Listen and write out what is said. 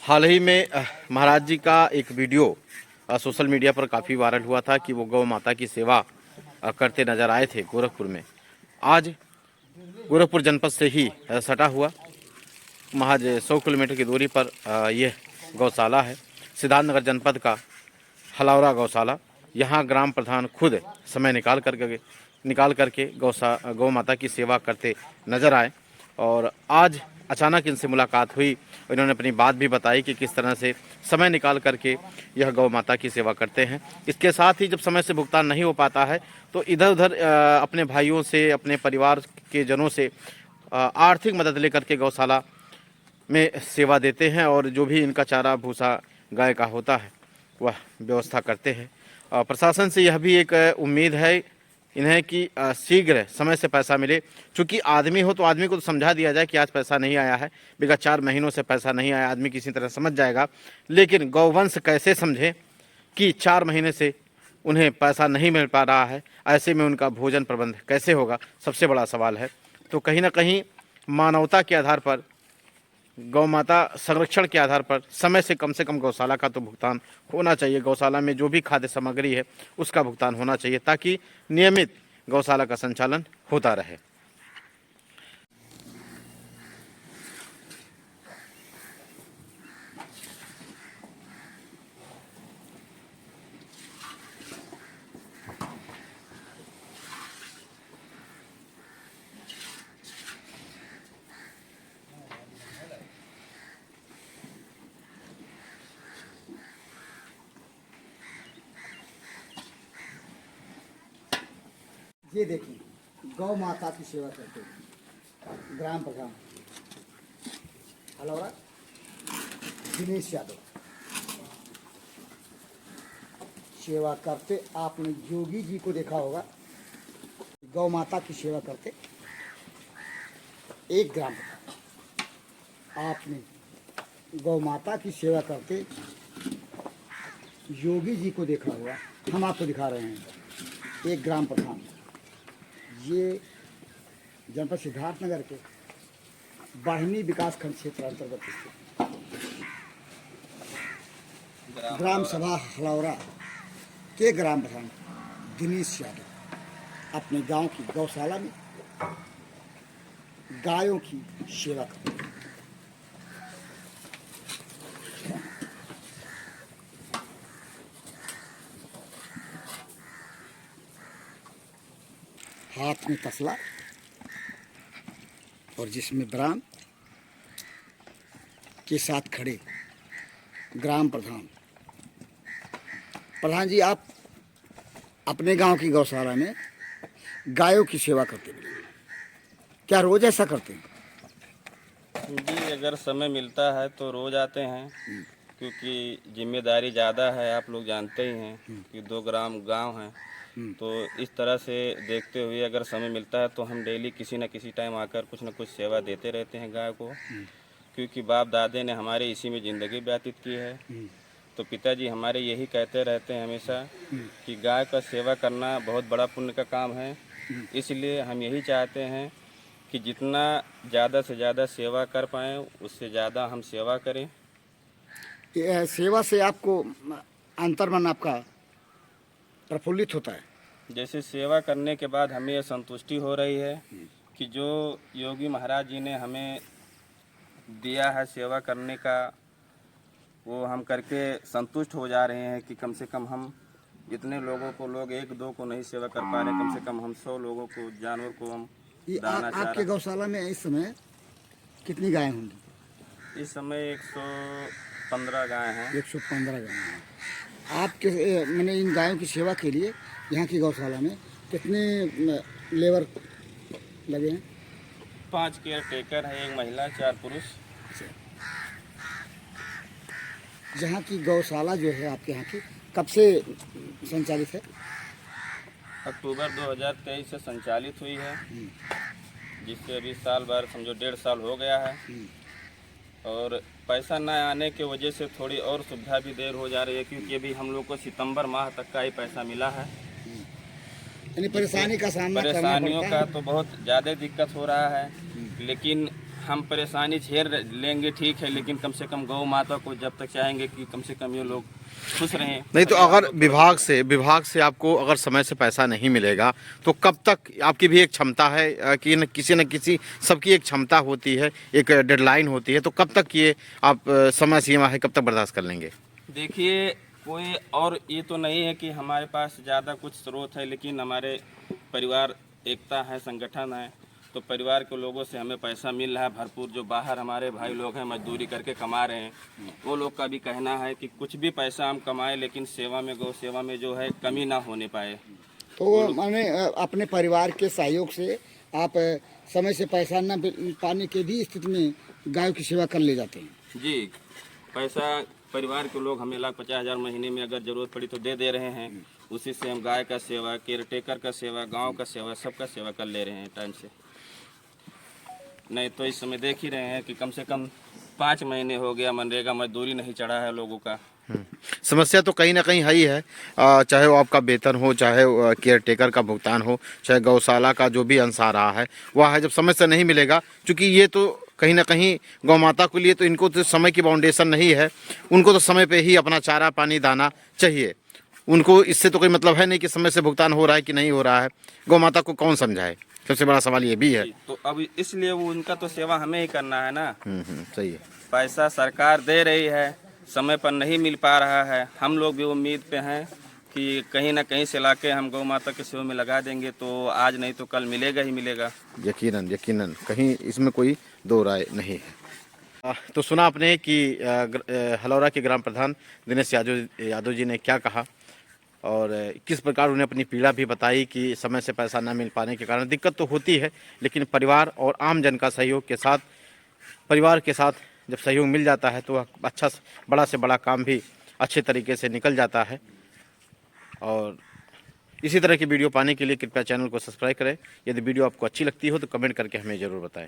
हाल ही में महाराज जी का एक वीडियो सोशल मीडिया पर काफ़ी वायरल हुआ था कि वो गौ माता की सेवा करते नजर आए थे गोरखपुर में। आज गोरखपुर जनपद से ही सटा हुआ महज 100 किलोमीटर की दूरी पर यह गौशाला है। सिद्धार्थनगर जनपद का हलावरा गौशाला। यहाँ ग्राम प्रधान खुद समय निकाल करके गौ माता की सेवा करते नजर आए और आज अचानक इनसे मुलाकात हुई। इन्होंने अपनी बात भी बताई कि किस तरह से समय निकाल करके यह गौ माता की सेवा करते हैं। इसके साथ ही जब समय से भुगतान नहीं हो पाता है तो इधर उधर अपने भाइयों से, अपने परिवार के जनों से आर्थिक मदद लेकर के गौशाला में सेवा देते हैं और जो भी इनका चारा भूसा गाय का होता है वह व्यवस्था करते हैं। प्रशासन से यह भी एक उम्मीद है इन्हें कि शीघ्र समय से पैसा मिले। चूँकि आदमी हो तो आदमी को तो समझा दिया जाए कि आज पैसा नहीं आया है, विगत 4 महीनों से पैसा नहीं आया, आदमी किसी तरह समझ जाएगा। लेकिन गौवंश कैसे समझे कि 4 महीने से उन्हें पैसा नहीं मिल पा रहा है, ऐसे में उनका भोजन प्रबंध कैसे होगा, सबसे बड़ा सवाल है। तो कहीं ना कहीं मानवता के आधार पर, गौ माता संरक्षण के आधार पर समय से कम गौशाला का तो भुगतान होना चाहिए। गौशाला में जो भी खाद्य सामग्री है उसका भुगतान होना चाहिए ताकि नियमित गौशाला का संचालन होता रहे। ये देखिए गौ माता की सेवा करते हैं ग्राम प्रधान हलौरा दिनेश यादव सेवा करते। आपने योगी जी को देखा होगा, गौ माता की सेवा करते एक ग्राम प्रधान। आपने गौ माता की सेवा करते योगी जी को देखा होगा, हम आपको दिखा रहे हैं एक ग्राम प्रधान। ये जनपद सिद्धार्थनगर के बढ़नी विकासखंड क्षेत्र अंतर्गत स्थित ग्राम सभा हलौरा के ग्राम प्रधान दिनेश यादव अपने गांव की गौशाला में गायों की सेवा करते हैं। हाथ में तसला और जिसमें ब्राह्मण के साथ खड़े ग्राम प्रधान। प्रधान जी, आप अपने गांव की गौशाला में गायों की सेवा करते हैं, क्या रोज ऐसा करते हैं? जी, अगर समय मिलता है तो रोज आते हैं, क्योंकि जिम्मेदारी ज़्यादा है। आप लोग जानते ही हैं कि 2 ग्राम गांव हैं, तो इस तरह से देखते हुए अगर समय मिलता है तो हम डेली किसी न किसी टाइम आकर कुछ न कुछ सेवा देते रहते हैं गाय को, क्योंकि बाप दादे ने हमारे इसी में ज़िंदगी व्यतीत की है। तो पिताजी हमारे यही कहते रहते हैं हमेशा कि गाय का सेवा करना बहुत बड़ा पुण्य का काम है। इसलिए हम यही चाहते हैं कि जितना ज़्यादा से ज़्यादा सेवा कर पाएँ उससे ज़्यादा हम सेवा करें। सेवा से आपको अंतर्मन आपका प्रफुल्लित होता है? जैसे सेवा करने के बाद हमें यह संतुष्टि हो रही है कि जो योगी महाराज जी ने हमें दिया है सेवा करने का, वो हम करके संतुष्ट हो जा रहे हैं कि कम से कम हम जितने लोगों को, लोग 1-2 को नहीं सेवा कर पा रहे, कम से कम हम 100 लोगों को, जानवर को हम दाना चारा। आपके गौशाला में इस समय कितनी गायें होंगी? इस समय 115 गाय हैं। 115 गायें हैं। आपके मैंने इन गायों की सेवा के लिए यहाँ की गौशाला में कितने लेबर लगे हैं? 5 केयर टेकर है, 1 महिला, 4 पुरुष। जहाँ की गौशाला जो है आपके यहाँ की कब से संचालित है? अक्टूबर 2023 से संचालित हुई है, जिससे अभी साल भर समझो 1.5 साल हो गया है। और पैसा न आने की वजह से थोड़ी और सुविधा भी देर हो जा रही है, क्योंकि अभी हम लोग को सितंबर माह तक का ही पैसा मिला है। यानी परेशानियों का तो बहुत ज़्यादा दिक्कत हो रहा है, लेकिन हम परेशानी झेल लेंगे ठीक है, लेकिन कम से कम गौ माता को जब तक चाहेंगे कि कम से कम ये लोग खुश रहें। नहीं तो अगर विभाग से आपको अगर समय से पैसा नहीं मिलेगा तो कब तक, आपकी भी एक क्षमता है कि न किसी सबकी एक क्षमता होती है, एक डेडलाइन होती है, तो कब तक ये आप समय सीमा है, कब तक बर्दाश्त कर लेंगे? देखिए, कोई और ये तो नहीं है कि हमारे पास ज़्यादा कुछ स्रोत है, लेकिन हमारे परिवार एकता है, संगठन है, तो परिवार के लोगों से हमें पैसा मिल रहा है भरपूर। जो बाहर हमारे भाई लोग हैं मजदूरी करके कमा रहे हैं, वो लोग का भी कहना है कि कुछ भी पैसा हम कमाएं, लेकिन सेवा में, गौ सेवा में जो है कमी ना होने पाए। तो माने अपने परिवार के सहयोग से आप समय से पैसा न पाने के भी स्थिति में गायों की सेवा कर ले जाते हैं? जी, पैसा परिवार के लोग हमें 1,50,000 महीने में अगर ज़रूरत पड़ी तो दे रहे हैं। उसी से हम गाय का सेवा, केयर टेकर का सेवा, गांव का सेवा, सबका सेवा कर ले रहे हैं टाइम से। नहीं तो इस समय देख ही रहे हैं कि कम से कम 5 महीने हो गया मनरेगा मजदूरी नहीं चढ़ा है लोगों का। समस्या तो कहीं ना कहीं है ही है, चाहे वो आपका वेतन हो, चाहे केयर टेकर का भुगतान हो, चाहे गौशाला का जो भी अंश आ रहा है वह है, जब समय से नहीं मिलेगा, क्योंकि ये तो कहीं ना कहीं गौ माता के लिए तो इनको तो समय की बाउंडेशन नहीं है, उनको तो समय पे ही अपना चारा पानी दाना चाहिए, उनको इससे तो कोई मतलब है नहीं कि समय से भुगतान हो रहा है कि नहीं हो रहा है। गौ माता को कौन समझाए, सबसे बड़ा सवाल ये भी है। तो अब इसलिए वो उनका तो सेवा हमें ही करना है ना। सही है। पैसा सरकार दे रही है, समय पर नहीं मिल पा रहा है, हम लोग भी उम्मीद पे हैं कि कहीं ना कहीं से लाके हम गौ माता के सेवा में लगा देंगे तो आज नहीं तो कल मिलेगा ही मिलेगा। यकीनन कहीं इसमें कोई दो राय नहीं है। तो सुना आपने कि हलौरा के ग्राम प्रधान दिनेश यादव जी ने क्या कहा और किस प्रकार उन्हें अपनी पीड़ा भी बताई कि समय से पैसा न मिल पाने के कारण दिक्कत तो होती है, लेकिन परिवार और आम जन का सहयोग के साथ, परिवार के साथ जब सहयोग मिल जाता है तो अच्छा बड़ा से बड़ा काम भी अच्छे तरीके से निकल जाता है। और इसी तरह की वीडियो पाने के लिए कृपया चैनल को सब्सक्राइब करें। यदि वीडियो आपको अच्छी लगती हो तो कमेंट करके हमें ज़रूर बताएं।